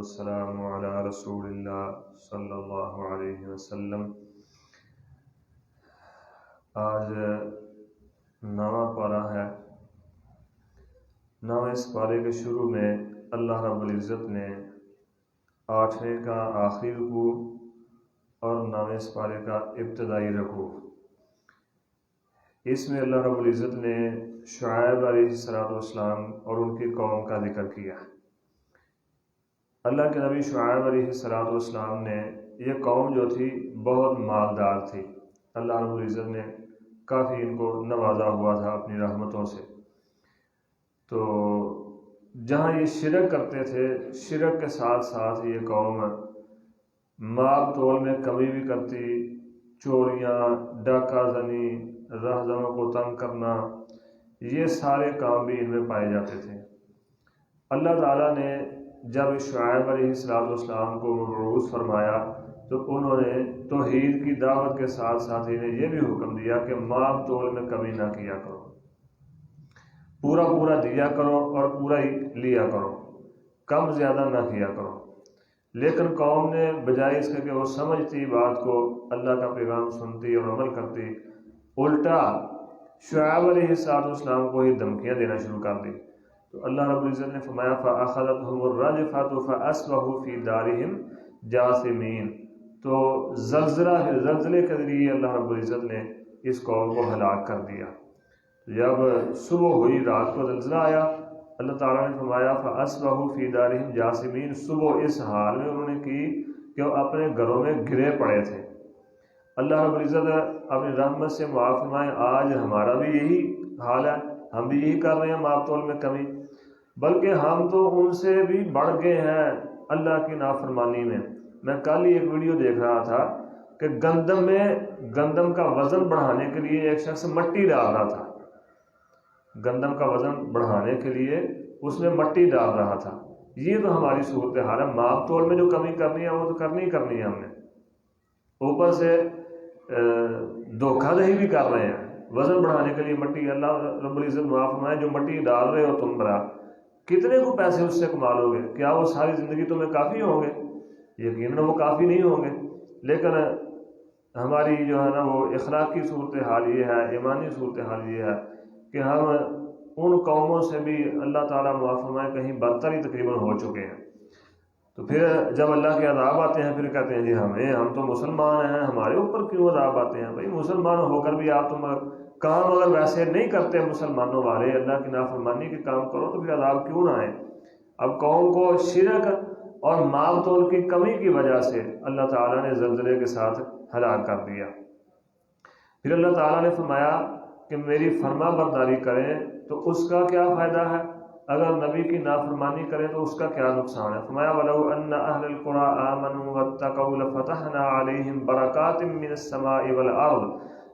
السلام علی رسول اللہ صلی اللہ علیہ وسلم۔ آج نواں پارہ ہے۔ نواں اس پارے کے شروع میں اللہ رب العزت نے 8ویں کا آخری رکوع اور 9ویں اس پارے کا ابتدائی رکوع، اس میں اللہ رب العزت نے شعیب علیہ السلام اور ان کی قوم کا ذکر کیا۔ اللہ کے نبی شعیب علیہ السلام نے، یہ قوم جو تھی بہت مالدار تھی، اللہ رب العزت نے کافی ان کو نوازا ہوا تھا اپنی رحمتوں سے۔ تو جہاں یہ شرک کرتے تھے، شرک کے ساتھ ساتھ یہ قوم مال تول میں کمی بھی کرتی، چوریاں، ڈاکہ زنی، رہزنوں کو تنگ کرنا، یہ سارے کام بھی ان میں پائے جاتے تھے۔ اللہ تعالیٰ نے جب شعیب علیہ السلام کو مبعوث فرمایا تو انہوں نے توحید کی دعوت کے ساتھ ساتھ انہیں یہ بھی حکم دیا کہ مال تول میں کمی نہ کیا کرو، پورا پورا دیا کرو اور پورا ہی لیا کرو، کم زیادہ نہ کیا کرو۔ لیکن قوم نے بجائے اس کے کہ وہ سمجھتی بات کو، اللہ کا پیغام سنتی اور عمل کرتی، الٹا شعیب علیہ السلام کو ہی دھمکیاں دینا شروع کر دی۔ تو اللہ رب العزت نے فرمایا فَأَخَذَتْهُمُ الرَّجْفَةُ فَأَصْبَحُوا فِي دَارِهِمْ جَاثِمِينَ۔ تو زلزلے کے ذریعے اللہ رب العزت نے اس قوم کو ہلاک کر دیا۔ جب صبح ہوئی، رات کو زلزلہ آیا، اللہ تعالیٰ نے فرمایا فَأَصْبَحُوا فِي دَارِهِمْ جَاثِمِينَ، صبح اس حال میں انہوں نے کی کہ وہ اپنے گھروں میں گرے پڑے تھے۔ اللہ رب العزت اپنی رحمت سے معاف فرمائے، آج ہمارا بھی یہی حال ہے، ہم بھی یہی کر رہے ہیں مال تول میں کمی، بلکہ ہم تو ان سے بھی بڑھ گئے ہیں اللہ کی نافرمانی میں۔ میں کل ہی ایک ویڈیو دیکھ رہا تھا کہ گندم کا وزن بڑھانے کے لیے ایک شخص مٹی ڈال رہا تھا، گندم کا وزن بڑھانے کے لیے اس میں مٹی ڈال رہا تھا۔ یہ تو ہماری صورتحال ہے، مال تول میں جو کمی کرنی ہے وہ تو کرنی ہی کرنی ہے ہم نے، اوپر سے دھوکہ دہی بھی کر رہے ہیں وزن بڑھانے کے لیے مٹی۔ اللہ رب العزت معاف فرمائے، جو مٹی ڈال رہے ہو تم برا، کتنے کو پیسے اس سے کما لو گے؟ کیا وہ ساری زندگی تمہیں کافی ہوں گے؟ یقیناً وہ کافی نہیں ہوں گے۔ لیکن ہماری جو ہے نا وہ اخلاقی صورتحال یہ ہے، ایمانی صورتحال یہ ہے کہ ہم ان قوموں سے بھی اللہ تعالیٰ معاف فرمائے کہیں بدتر ہی تقریباً ہو چکے ہیں۔ تو پھر جب اللہ کے عذاب آتے ہیں پھر کہتے ہیں جی ہم تو مسلمان ہیں، ہمارے اوپر کیوں عذاب آتے ہیں؟ بھائی مسلمان ہو کر بھی آپ تم کام اگر ویسے نہیں کرتے مسلمانوں والے، اللہ کی نافرمانی کے کام کرو تو پھر عذاب کیوں نہ آئے؟ اب قوم کو شرک اور مال تول کی کمی کی وجہ سے اللہ تعالیٰ نے زلزلے کے ساتھ ہلاک کر دیا۔ پھر اللہ تعالیٰ نے فرمایا کہ میری فرما برداری کریں تو اس کا کیا فائدہ ہے، اگر نبی کی نافرمانی کریں تو اس کا کیا نقصان ہے۔ فرمایا وَلَوْ أَنَّ أَهْلَ الْقُرَىٰ آمَنُوا وَاتَّقَوْا لَفَتَحْنَا عَلَيْهِمْ بَرَكَاتٍ مِّنَ السَّمَاءِ وَالْأَرْضِ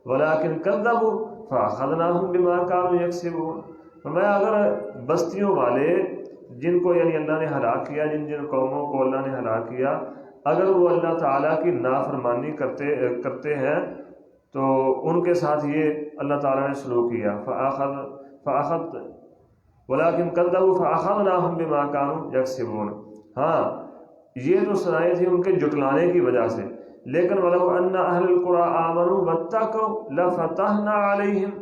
وَلَٰكِنْ كَذَّبُوا فَأَخَذْنَاهُمْ بِمَا كَانُوا يَكْسِبُونَ۔ فرمایا اگر بستیوں والے جن کو یعنی اللہ نے ہلاک کیا، جن قوموں کو اللہ نے ہلاک کیا، اگر وہ اللہ تعالیٰ کی نافرمانی کرتے ہیں تو ان کے ساتھ یہ اللہ تعالیٰ نے سلوک کیا، وَلَٰكِنْ كَذَّبُوا فَأَخَذْنَاهُمْ بِمَا كَانُوا يَكْسِبُونَ۔ ہاں یہ تو سزائیں تھیں ان کے جھٹلانے کی وجہ سے، لیکن وَلَوْ أَنَّ أَهْلَ الْقُرَىٰ آمَنُوا وَاتَّقَوْا لَفَتَحْنَا عَلَيْهِمْ،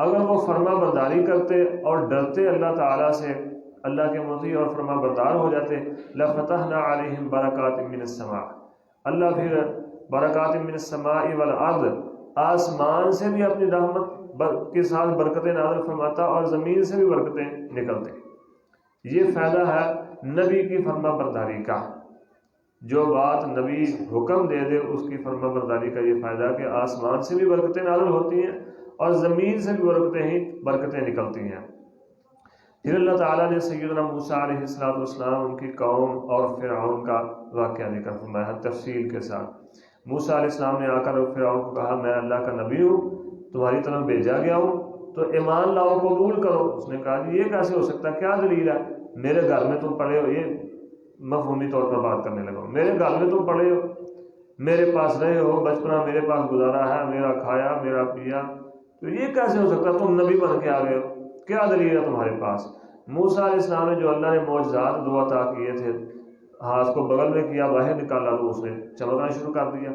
اگر وہ فرما برداری کرتے اور ڈرتے اللہ تعالیٰ سے، اللہ کے مطیع اور فرما بردار ہو جاتے، لَفَتَحْنَا عَلَيْهِمْ بَرَكَاتٍ مِّنَ السَّمَاءِ، اللہ پھر برکات من السماء والارض، آسمان سے بھی اپنی رحمت کے ساتھ برکتیں نازل فرماتا اور زمین سے بھی برکتیں نکلتے۔ یہ فائدہ ہے نبی کی فرما برداری کا، جو بات نبی حکم دے دے اس کی فرما برداری کا یہ فائدہ کہ آسمان سے بھی برکتیں نازل ہوتی ہیں اور زمین سے بھی برکتیں نکلتی ہیں۔ پھر اللہ تعالیٰ نے سیدنا موسیٰ علیہ السلام ان کی قوم اور فرعون کا واقعہ ذکر فرمایا تفصیل کے ساتھ۔ موسیٰ علیہ السلام نے آ کر فرعون کو کہا میں اللہ کا نبی ہوں، تمہاری طرف بھیجا گیا ہوں تو ایمان لاؤ، قبول کرو۔ اس نے کہا جی یہ کیسے ہو سکتا ہے، کیا دلیل ہے؟ میرے گھر میں تم پڑے ہو، یہ مفہومی طور پر بات کرنے لگا، میرے گھر میں تم پڑے ہو، میرے پاس رہے ہو، بچپنا میرے پاس گزارا ہے، میرا کھایا میرا پیا، تو یہ کیسے ہو سکتا ہے تم نبی بن کے آ گئے ہو؟ کیا دلیل ہے تمہارے پاس؟ موسیٰ علیہ السلام نے جو اللہ نے معجزات دو عطا کیے تھے، ہاتھ کو بغل میں کیا، باہر نکالا تو اس نے چمکنا شروع کر دیا،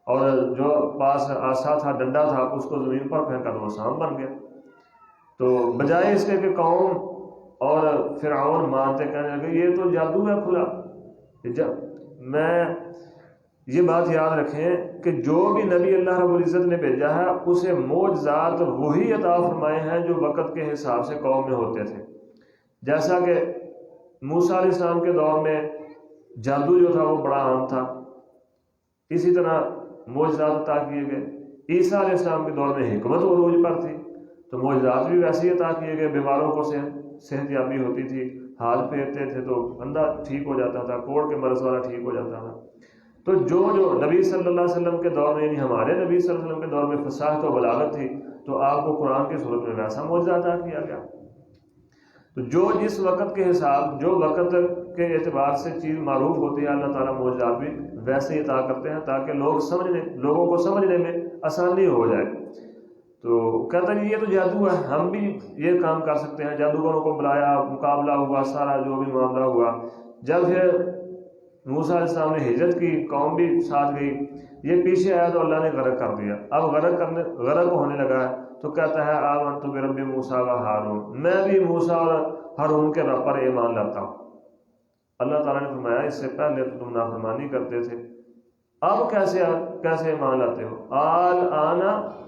اور جو پاس آسا تھا، ڈنڈا تھا، اس کو زمین پر پھینکا تو وہ سانپ بن گیا۔ تو بجائے اس کے کہ قوم اور فرعون مانتے، کہنے لگے یہ تو جادو ہے کھلا۔ میں یہ بات یاد رکھیں کہ جو بھی نبی اللہ رب العزت نے بھیجا ہے اسے معجزات وہی عطا فرمائے ہیں جو وقت کے حساب سے قوم میں ہوتے تھے۔ جیسا کہ موسیٰ علیہ السلام کے دور میں جادو جو تھا وہ بڑا عام تھا، اسی طرح معجزات عطا کیے گئے۔ عیسیٰ علیہ السلام کے دور میں حکمت عروج پر تھی تو معجزات بھی ویسے ہی عطا کیے گئے، بیماروں کو صحت یابی ہوتی تھی، ہاتھ پھیرتے تھے تو اندھا ٹھیک ہو جاتا تھا، کوڑ کے مرض والا ٹھیک ہو جاتا تھا۔ تو جو نبی صلی اللہ علیہ وسلم کے دور میں، یعنی ہمارے نبی صلی اللہ علیہ وسلم کے دور میں فصاحت و بلاغت تھی تو آپ کو قرآن کی صورت میں ویسا معجزہ عطا کیا گیا۔ تو جو جس وقت کے حساب، جو وقت کے اعتبار سے چیز معروف ہوتی ہے، اللہ تعالیٰ معجزات بھی ویسے ہی عطا کرتے ہیں تاکہ لوگوں کو سمجھنے میں آسانی ہو جائے۔ تو کہتا ہے یہ تو جادو ہے، ہم بھی یہ کام کر سکتے ہیں۔ جادوگروں کو بلایا، مقابلہ ہوا، سارا جو بھی معاملہ ہوا۔ جب پھر موسیٰ علیہ السلام نے ہجرت کی، قوم بھی ساتھ گئی، یہ پیچھے آیا تو اللہ نے غرق کر دیا۔ اب غرق ہونے لگا ہے تو کہتا ہے آمنت برب موسیٰ و ہارون، میں بھی موسیٰ اور ہارون کے رب پر ایمان لاتا ہوں۔ اللہ تعالیٰ نے فرمایا اس سے پہلے تو تم نافرمانی کرتے تھے، اب کیسے ایمان لاتے ہو؟ الآن،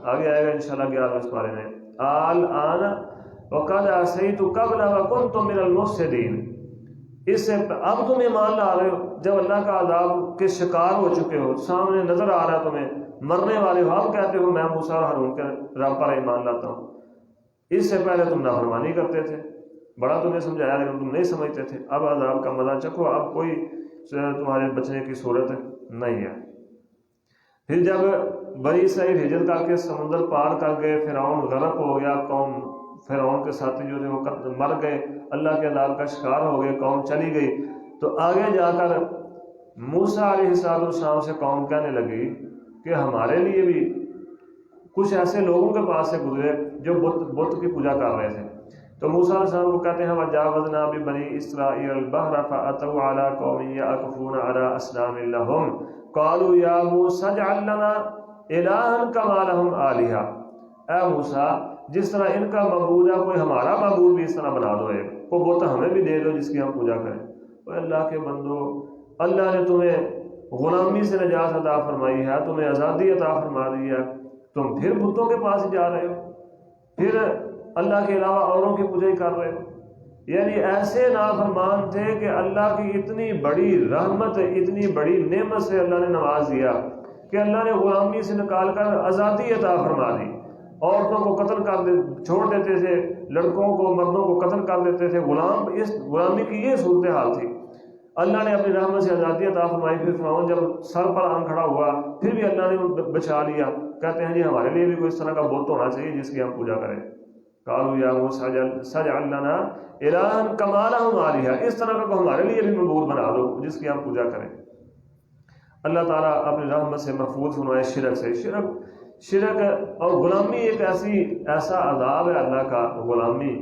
آگے آئے گا انشاءاللہ 11 پارے میں، الآن وقد عصیت قبل وکنت من المفسدین، اس سے اب تم ایمان لا رہے ہو جب اللہ کا عذاب کے شکار ہو چکے ہو، سامنے نظر آ رہا ہے تمہیں، مرنے والے ہو، اب کہتے ہو میں موسیٰ اور ہارون کے رب پر ایمان لاتا ہوں۔ اس سے پہلے تم نافرمانی کرتے تھے، بڑا تمہیں سمجھایا لیکن تم نہیں سمجھتے تھے، اب عذاب کا مزہ چکھو، اب کوئی تمہارے بچنے کی صورت نہیں ہے۔ پھر جب بنی اسرائیل ہجرت کر کے سمندر پار کر گئے، فرعون غرق ہو گیا، قوم فرعون کے ساتھی جو تھے وہ مر گئے، اللہ کے عذاب کا شکار ہو گئے، قوم چلی گئی، تو آگے جا کر موسیٰ علیہ السلام سے قوم کہنے لگی کہ ہمارے لیے بھی کچھ ایسے لوگوں کے پاس سے گزرے جو بت کی پوجا کر رہے تھے۔ تو موسیٰ علیہ السلام کو کہتے ہیں وَجَاوَزْنَا بِبَنِي إِسْرَائِيلَ الْبَحْرَ فَأَتَوْا عَلَىٰ قَوْمٍ يَعْكُفُونَ عَلَىٰ أَصْنَامٍ لَهُمْ قَالُوا يَا مُوسَى اجْعَل لَّنَا إِلَٰهًا كَمَا لَهُمْ آلِهَةٌ، اے موسیٰ جس طرح ان کا معبود ہے کوئی ہمارا معبود بھی اس طرح بنا دو، کوئی بت ہمیں بھی دے دو جس کی ہم پوجا کریں۔ تو اللہ کے بندو، اللہ نے تمہیں غلامی سے نجات عطا فرمائی ہے، تمہیں آزادی عطا فرما دی ہے، تم پھر بتوں کے پاس جا رہے ہو، پھر اللہ کے علاوہ اوروں کی پوجا ہی کر رہے ہو۔ یعنی ایسے نافرمان تھے کہ اللہ کی اتنی بڑی رحمت، اتنی بڑی نعمت سے اللہ نے نواز دیا کہ اللہ نے غلامی سے نکال کر آزادی عطا فرما دی۔ عورتوں کو قتل چھوڑ دیتے تھے، لڑکوں کو، مردوں کو قتل کر دیتے تھے، اس غلامی کی یہ صورتحال تھی۔ اللہ نے اپنی رحمت سے آزادی عطا فرمائی۔ پھر فرعون جب سر پر آن کھڑا ہوا پھر بھی اللہ نے بچا لیا۔ کہتے ہیں جی ہمارے لیے بھی کوئی اس طرح کا بت ہونا چاہیے جس کی ہم پوجا کریں۔ قالوا یا موسیٰ اجعل لنا الہا کما لہم آلہہ، اس طرح کا ہمارے لیے بھی معبود بنا دو جس کی ہم پوجا کریں۔ اللہ تعالیٰ اپنی رحمت سے محفوظ فرمائے شرک سے۔ شرک اور غلامی ایک ایسا عذاب ہے اللہ کا، غلامی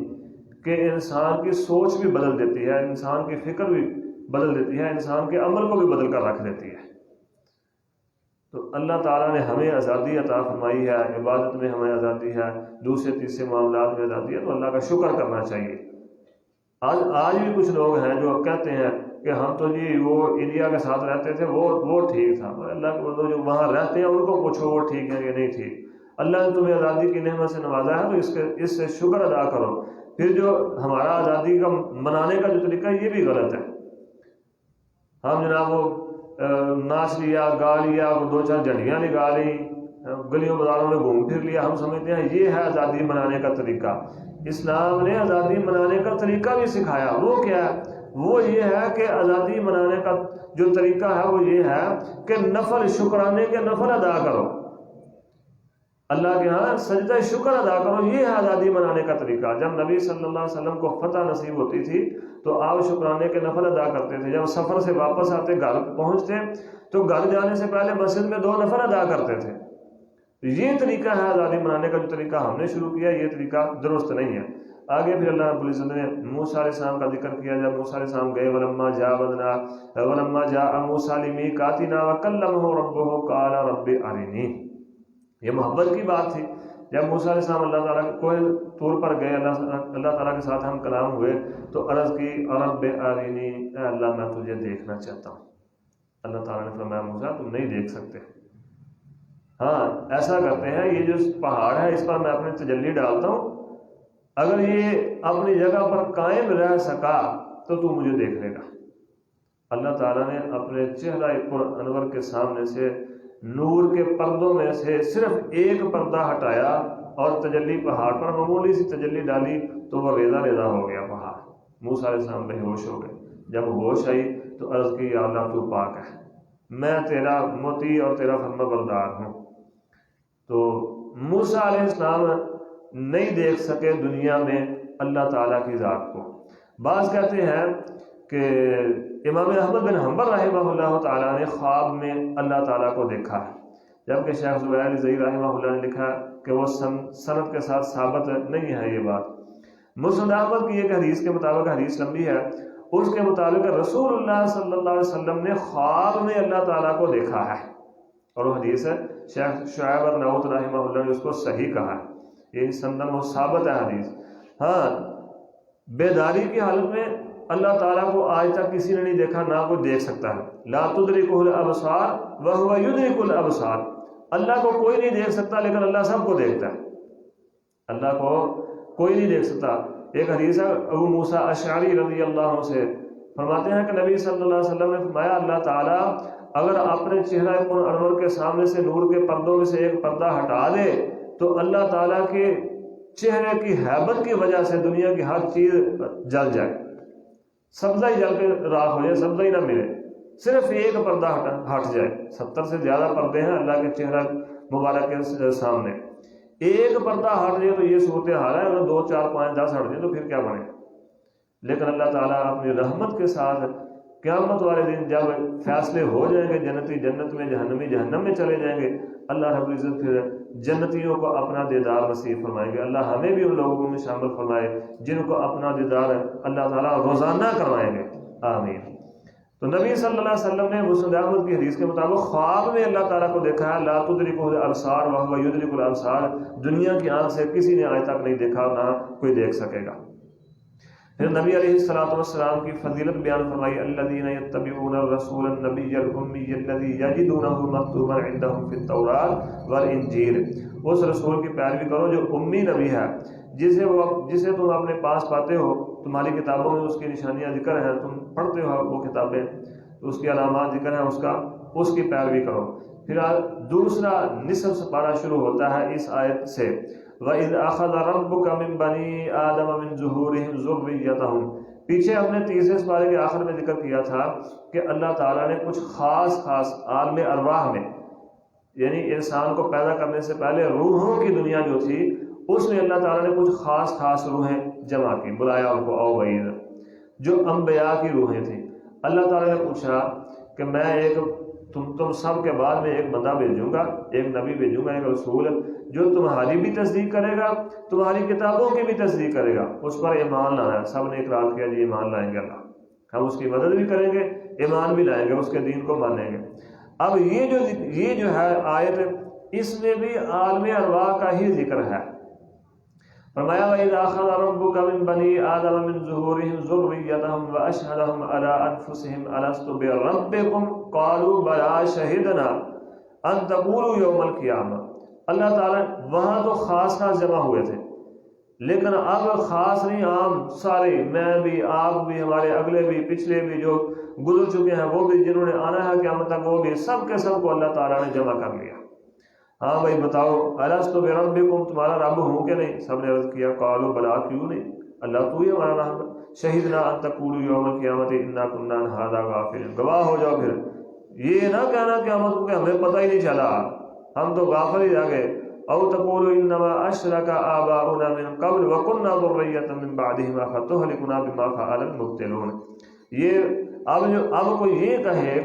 کہ انسان کی سوچ بھی بدل دیتی ہے، انسان کی فکر بھی بدل دیتی ہے، انسان کے عمل کو بھی بدل کر رکھ دیتی ہے۔ تو اللہ تعالیٰ نے ہمیں آزادی عطا فرمائی ہے، عبادت میں ہمیں آزادی ہے، دوسرے تیسرے معاملات میں آزادی ہے، تو اللہ کا شکر کرنا چاہیے۔ آج بھی کچھ لوگ ہیں جو کہتے ہیں کہ ہم تو جی وہ انڈیا کے ساتھ رہتے تھے وہ ٹھیک تھا۔ اللہ کے بندو جو وہاں رہتے ہیں ان کو پوچھو وہ ٹھیک ہے یا نہیں ٹھیک۔ اللہ نے تمہیں آزادی کی نعمت سے نوازا ہے تو اس سے شکر ادا کرو۔ پھر جو ہمارا آزادی کا منانے کا جو طریقہ ہے یہ بھی غلط ہے۔ ہم جناب وہ ناچ لیا، گا لیا، وہ 2-4 جھنڈیاں نکال لی، گلیوں بازاروں میں گھوم پھر لیا، ہم سمجھتے ہیں یہ ہے آزادی منانے کا طریقہ۔ اسلام نے آزادی منانے کا طریقہ بھی سکھایا۔ وہ کیا ہے؟ وہ یہ ہے کہ آزادی منانے کا جو طریقہ ہے وہ یہ ہے کہ نفل شکرانے کے نفل ادا کرو، اللہ کے ہاں سجدہ شکر ادا کرو، یہ ہے آزادی منانے کا طریقہ۔ جب نبی صلی اللہ علیہ وسلم کو فتح نصیب ہوتی تھی تو آپ شکرانے کے نفل ادا کرتے تھے۔ جب سفر سے واپس آتے گھر پہنچتے تو گھر جانے سے پہلے مسجد میں 2 نفل ادا کرتے تھے۔ یہ طریقہ ہے آزادی منانے کا۔ جو طریقہ ہم نے شروع کیا یہ طریقہ درست نہیں ہے۔ آگے پھر اللہ رب العزت نے موسیٰ علیہ السلام کا ذکر کیا، جب موسیٰ علیہ السلام گئے ولما جاء موسیٰ لمیقاتنا وکلمہ ربہ قال رب ارنی، یہ محبت کی بات تھی۔ جب موسیٰ علیہ السلام اللہ تعالیٰ کوہ طور پر گئے، اللہ تعالیٰ کے ساتھ ہم کلام ہوئے تو عرض کی رب ارنی، اے اللہ میں تجھے دیکھنا چاہتا ہوں۔ اللہ تعالیٰ نے فرمایا موسیٰ تم نہیں دیکھ سکتے، ہاں ایسا کرتے ہیں یہ جو پہاڑ ہے اس پر میں اپنی تجلی ڈالتا ہوں، اگر یہ اپنی جگہ پر قائم رہ سکا تو مجھے دیکھ لے گا۔ اللہ تعالیٰ نے اپنے چہرہ پر انور کے سامنے سے نور کے پردوں میں سے صرف ایک پردہ ہٹایا اور تجلی پہاڑ پر معمولی سی تجلی ڈالی تو وہ ریزہ ریزہ ہو گیا پہاڑ۔ موسیٰ علیہ السلام بے ہوش ہو گئے، جب ہوش آئی تو عرض کی یا اللہ تو پاک ہے، میں تیرا مطیع اور تیرا فرما بردار ہوں۔ تو موسیٰ علیہ السلام نہیں دیکھ سکے دنیا میں اللہ تعالیٰ کی ذات کو۔ بعض کہتے ہیں کہ امام احمد بن حنبل رحمہ اللہ تعالیٰ نے خواب میں اللہ تعالیٰ کو دیکھا ہے، جبکہ شیخ زبیر علی زئی رحمہ اللہ نے لکھا کہ وہ سند کے ساتھ ثابت نہیں ہے یہ بات۔ مسند احمد کی ایک حدیث کے مطابق، حدیث لمبی ہے، اس کے مطابق رسول اللہ صلی اللہ علیہ وسلم نے خواب میں اللہ تعالیٰ کو دیکھا ہے، اور وہ حدیث ہے شیخ شعیب النوت رحمہ اللہ نے اس کو صحیح کہا ہے، یہ سندن وہ ثابت ہے حدیث۔ ہاں بیداری کی حالت میں اللہ تعالیٰ کو آج تک کسی نے نہیں دیکھا، نہ کوئی دیکھ سکتا ہے۔ لا تدرکہ الابصار وہو یدرک الابصار، اللہ کو کوئی نہیں دیکھ سکتا لیکن اللہ سب کو دیکھتا ہے، اللہ کو کوئی نہیں دیکھ سکتا۔ ایک حدیث ہے ابو موسیٰ اشعری رضی اللہ عنہ سے، فرماتے ہیں کہ نبی صلی اللہ علیہ وسلم نے فرمایا اللہ تعالیٰ اگر اپنے چہرہ پر انور کے سامنے سے نور کے پردوں میں سے ایک پردہ ہٹا دے تو اللہ تعالیٰ کے چہرے کی ہیبت کی وجہ سے دنیا کی ہر چیز جل جائے، سبزہ ہی جل کے راکھ ہو جائے، سبزہ ہی نہ ملے، صرف ایک پردہ ہٹ جائے۔ 70 سے زیادہ پردے ہیں اللہ کے چہرہ مبارک کے سامنے، ایک پردہ ہٹ جائے تو یہ صورتحال ہے، اگر 2 4 5 10 ہٹ جائے تو پھر کیا بنے۔ لیکن اللہ تعالیٰ اپنی رحمت کے ساتھ قیامت والے دن جب فیصلے ہو جائیں گے، جنتی جنت میں، جہنمی جہنم میں چلے جائیں گے، اللہ رب العزت پھر جنتیوں کو اپنا دیدار نصیب فرمائیں گے۔ اللہ ہمیں بھی ان لوگوں میں شامل فرمائے جن کو اپنا دیدار اللہ تعالیٰ روزانہ کروائیں گے، آمین۔ تو نبی صلی اللہ علیہ وسلم نے مسند احمد کی حدیث کے مطابق خواب میں اللہ تعالیٰ کو دیکھا ہے، لا تدرکہ الابصار وہو یدرک الابصار، دنیا کی آنکھ سے کسی نے آج تک نہیں دیکھا، نہ کوئی دیکھ سکے گا۔ پھر نبی علیہ الصلوۃ والسلام کی فضیلت بیان فرمائی، الذین یتبعون الرسول النبی الامی الذی یجدونہ مکتوبا عندہم فی التوراۃ والانجیل، اس رسول کی پیروی کرو جو امی نبی ہے، جسے تم اپنے پاس پاتے ہو، تمہاری کتابوں میں اس کی نشانیاں ذکر ہیں، تم پڑھتے ہو وہ کتابیں، اس کی علامات ذکر ہیں، اس کی پیروی کرو۔ پھر دوسرا نصف سپارہ شروع ہوتا ہے اس آیت سے، وَإِذْ أَخَذَ رَبُّكَ مِن بَنِي آدَمَ مِن ظُهُورِهِمْ ذُرِّيَّتَهُمْ، پیچھے ہم نے تیسرے سپارے کے آخر میں ذکر کیا تھا کہ اللہ تعالیٰ نے کچھ خاص عالم ارواح میں، یعنی انسان کو پیدا کرنے سے پہلے روحوں کی دنیا جو تھی اس میں اللہ تعالیٰ نے کچھ خاص روحیں جمع کی، بلایا ان کو اوعید، جو انبیاء کی روحیں تھیں۔ اللہ تعالیٰ نے پوچھا کہ میں تم سب کے بعد میں ایک بندہ بھیجوں گا، ایک نبی بھیجوں گا، ایک رسول جو تمہاری بھی تصدیق کرے گا، تمہاری کتابوں کی بھی تصدیق کرے گا، اس پر ایمان لانا ہے۔ سب نے اقرار کیا جی ایمان لائیں گے، اللہ ہم اس کی مدد بھی کریں گے، ایمان بھی لائیں گے، اس کے دین کو مانیں گے۔ اب یہ جو ہے آیت، اس میں بھی عالم ارواح کا ہی ذکر ہے۔ فرمایا وَإِذْ أَخَذَ رَبُّكَ مِن بَنِي آدَمَ مِن ظُهُورِهِمْ ذُرِّيَّتَهُمْ وَأَشْهَدَهُمْ عَلَىٰ أَنفُسِهِمْ أَلَسْتُ بِرَبِّكُمْ قَالُوا بَلَىٰ شَهِدْنَا أَن تَقُولُوا يَوْمَ الْقِيَامَةِ۔ اللہ تعالیٰ وہاں تو خاص جمع ہوئے تھے، لیکن اب خاص نہیں، عام سارے، میں بھی، آپ بھی، ہمارے اگلے بھی، پچھلے بھی، جو گزر چکے ہیں وہ بھی، جنہوں نے آنا ہے قیامت تک وہ بھی، سب کے سب کو اللہ تعالیٰ نے جمع کر لیا۔ ہاں بھائی بتاؤ، الست بربکم، تمہارا رب ہوں کہ نہیں؟ سب نے عرض کیا قالوا بلا، کیوں نہیں، اللہ تو ہی ہمارا رب ہے۔ شہدنا ان تقولوا یوم القیامت انا کنا عن ھذا غافلین، گواہ ہو جاؤ پھر یہ نہ کہنا قیامت کو کہ ہمیں پتہ ہی نہیں چلا، ہم تو غافل ہی رہ گئے۔ او تقولوا انما اشرک آباؤنا من قبل وكنا ذریۃ من بعدهم افتهلكنا بما فعل المبطلون۔ یہ اب کوئی یہ کہے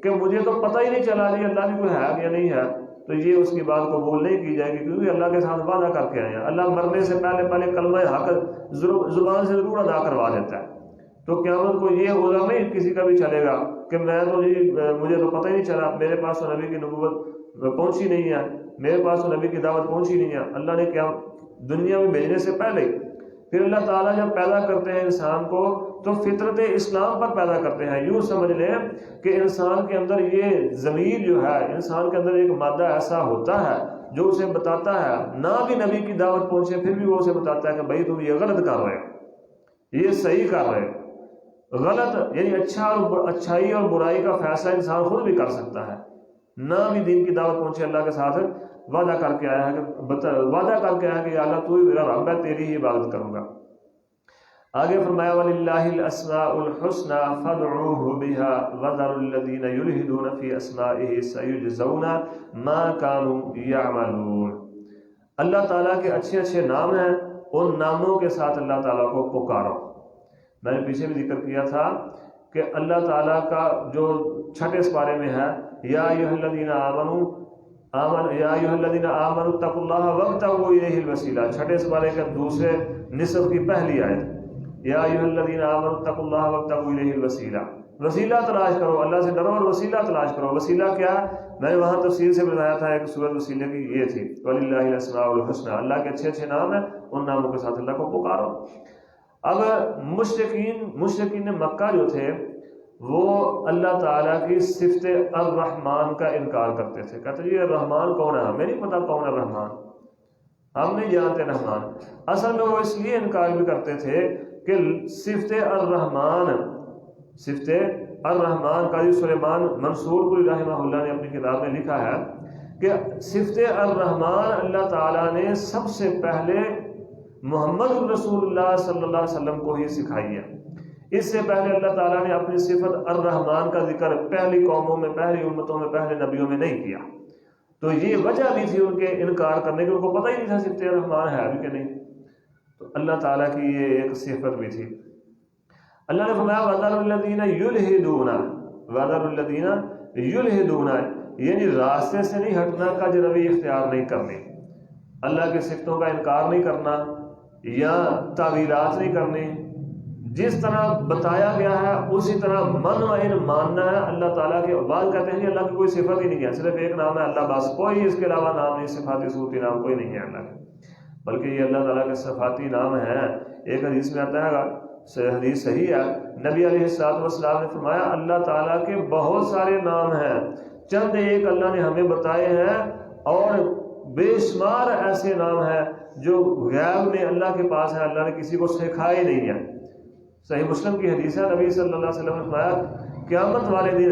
کہ مجھے تو پتہ ہی نہیں چلا جی اللہ بھی کوئی ہے یا نہیں ہے، تو یہ اس کی بات قبول نہیں کی جائے گی، کیونکہ اللہ کے ساتھ وعدہ کر کے آئے ہیں۔ اللہ مرنے سے پہلے کلمہ حق زبان سے ضرور ادا کروا دیتا ہے۔ تو قیامت کو یہ عذر نہیں کسی کا بھی چلے گا کہ میں تو مجھے تو پتہ ہی نہیں چلا، میرے پاس تو نبی کی نبوت پہنچی نہیں ہے، میرے پاس تو نبی کی دعوت پہنچی نہیں ہے۔ اللہ نے کیا دنیا میں بھیجنے سے پہلے پھر اللہ تعالیٰ جب پیدا کرتے ہیں انسان کو تو فطرت اسلام پر پیدا کرتے ہیں۔ یوں سمجھ لیں کہ انسان کے اندر یہ ضمیر جو ہے، انسان کے اندر ایک مادہ ایسا ہوتا ہے جو اسے بتاتا ہے، نہ بھی نبی کی دعوت پہنچے پھر بھی وہ اسے بتاتا ہے کہ بھائی تم یہ غلط کر رہے ہو، یہ صحیح کر رہے ہو۔ غلط یعنی اچھائی اور برائی کا فیصلہ انسان خود بھی کر سکتا ہے، نہ بھی دین کی دعوت پہنچے اللہ کے ساتھ وعدہ کر کے آیا ہے کہ یا اللہ تو ہی میرا رب ہے، تیری ہی عبادت کروں گا۔ آگے فرمایا وَلِلَّهِ الْأَسْمَاءُ الْحُسْنَى فَادْعُوهُ بِهَا وَذَرُوا الَّذِينَ يُلْحِدُونَ فِي أَسْمَائِهِ سَيُجْزَوْنَ مَا كَانُوا يَعْمَلُونَ۔ اللہ تعالیٰ کے اچھے اچھے نام ہیں، ان ناموں کے ساتھ اللہ تعالیٰ کو پکارو۔ میں نے پیچھے بھی ذکر کیا تھا کہ اللہ تعالیٰ کا جو چھٹے سپارے میں ہے یا ایھا الذین آمنوا اتقوا اللہ وابتغوا الیہ الوسیلہ، چھٹے سپارے کے دوسرے نصف کی پہلی آیت، یا ایھا الذین آمنوا اتقوا اللہ وابتغوا الیہ الوسیلہ، وسیلہ تلاش کرو، اللہ سے ڈرو اور وسیلہ تلاش کرو۔ وسیلہ کیا ہے؟ میں نے وہاں تفصیل سے بتایا تھا، ایک صورت وسیلے کی یہ تھی وَلِلَّهِ الْأَسْمَاءُ الْحُسْنَى، اللہ کے اچھے اچھے نام ہیں، ان ناموں کے ساتھ اللہ کو پکارو۔ اب مشرکین مکہ جو تھے وہ اللہ تعالیٰ کی صفت الرحمن کا انکار کرتے تھے، کہتے یہ الرحمن کون ہے؟ ہمیں نہیں پتا کون ہے الرحمن، ہم نہیں جانتے رحمان۔ اصل میں وہ اس لیے انکار بھی کرتے تھے کہ صفت الرحمن قاضی سلیمان منصور پوری رحمہ اللہ نے اپنی کتاب میں لکھا ہے کہ صفت الرحمن اللہ تعالیٰ نے سب سے پہلے محمد رسول اللہ صلی اللہ علیہ وسلم کو ہی سکھائی ہے۔ اس سے پہلے اللہ تعالیٰ نے اپنی صفت الرحمن کا ذکر پہلی قوموں میں، پہلی امتوں میں، پہلے نبیوں میں نہیں کیا۔ تو یہ وجہ بھی تھی ان کے انکار کرنے کی، ان کو پتہ ہی نہیں تھا صفت الرحمن ہے ابھی کہ نہیں۔ تو اللہ تعالیٰ کی یہ ایک صفت بھی تھی۔ اللہ نے فرمایا وَذَرُوا الَّذِينَ يُلْحِدُونَ، یعنی راستے سے نہیں ہٹنا، کج روی اختیار نہیں کرنی، اللہ کی صفتوں کا انکار نہیں کرنا یا تعویلات نہیں کرنی، جس طرح بتایا گیا ہے اسی طرح من و عین ماننا ہے۔ اللہ تعالیٰ کے بعد کہتے ہیں کہ اللہ کی کوئی صفت ہی نہیں ہے، صرف ایک نام ہے اللہ، بس کوئی اس کے علاوہ نام نہیں، صفاتی صورتی نام کوئی نہیں ہے اللہ کے، بلکہ یہ اللہ تعالیٰ کے صفاتی نام ہیں۔ ایک حدیث میں آتا ہے، حدیث صحیح ہے، نبی علیہ السلام نے فرمایا اللہ تعالیٰ کے بہت سارے نام ہیں، چند ایک اللہ نے ہمیں بتائے ہیں، اور بے شمار ایسے نام ہیں جو غیب میں اللہ کے پاس ہے، اللہ نے کسی کو سکھائے نہیں ہے۔ صحیح مسلم کی حدیث ہے، نبی صلی اللہ علیہ وسلم نے فرمایا قیامت والے دن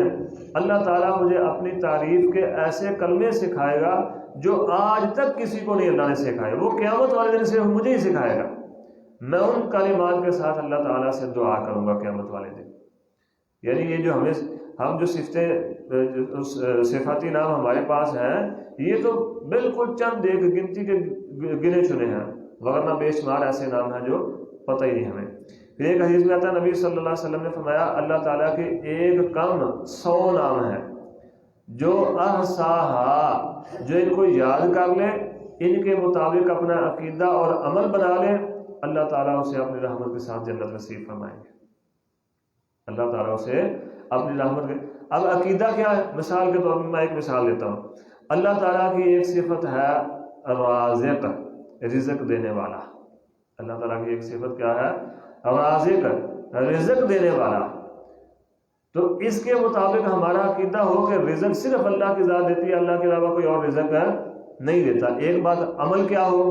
اللہ تعالیٰ مجھے اپنی تعریف کے ایسے کلمے سکھائے گا جو آج تک کسی کو نہیں اللہ نے سکھائے، وہ قیامت والے دن صرف مجھے ہی سکھائے گا۔ میں ان کلمات کے ساتھ اللہ تعالیٰ سے دعا کروں گا قیامت والے دن۔ یعنی یہ جو ہم جو صفاتی نام ہمارے پاس ہیں، یہ تو بالکل چند ایک گنتی کے گنے چنے ہیں، ورنہ بے شمار ایسے نام ہیں جو پتہ ہی نہیں ہمیں۔ پھر ایک حدیث میں آتا ہے، نبی صلی اللہ علیہ وسلم نے فرمایا اللہ تعالیٰ کے ایک کم 100 نام ہیں، جو احصاہا، جو ان کو یاد کر لے، ان کے مطابق اپنا عقیدہ اور عمل بنا لے، اللہ تعالیٰ اسے اپنی رحمت کے ساتھ جنت نصیب فرمائیں گے۔ اللہ تعالیٰ اسے اپنی رحمت کے، اب عقیدہ کیا ہے؟ مثال کے طور پر میں ایک مثال لیتا ہوں۔ اللہ تعالیٰ کی ایک صفت ہے رازق، رزق دینے والا۔ اللہ تعالیٰ کی ایک صفت کیا ہے؟ رازق، رزق دینے والا۔ تو اس کے مطابق ہمارا عقیدہ ہو کہ رزق صرف اللہ کی ذات دیتی ہے، اللہ کے علاوہ کوئی اور رزق نہیں دیتا۔ ایک بات عمل کیا ہو؟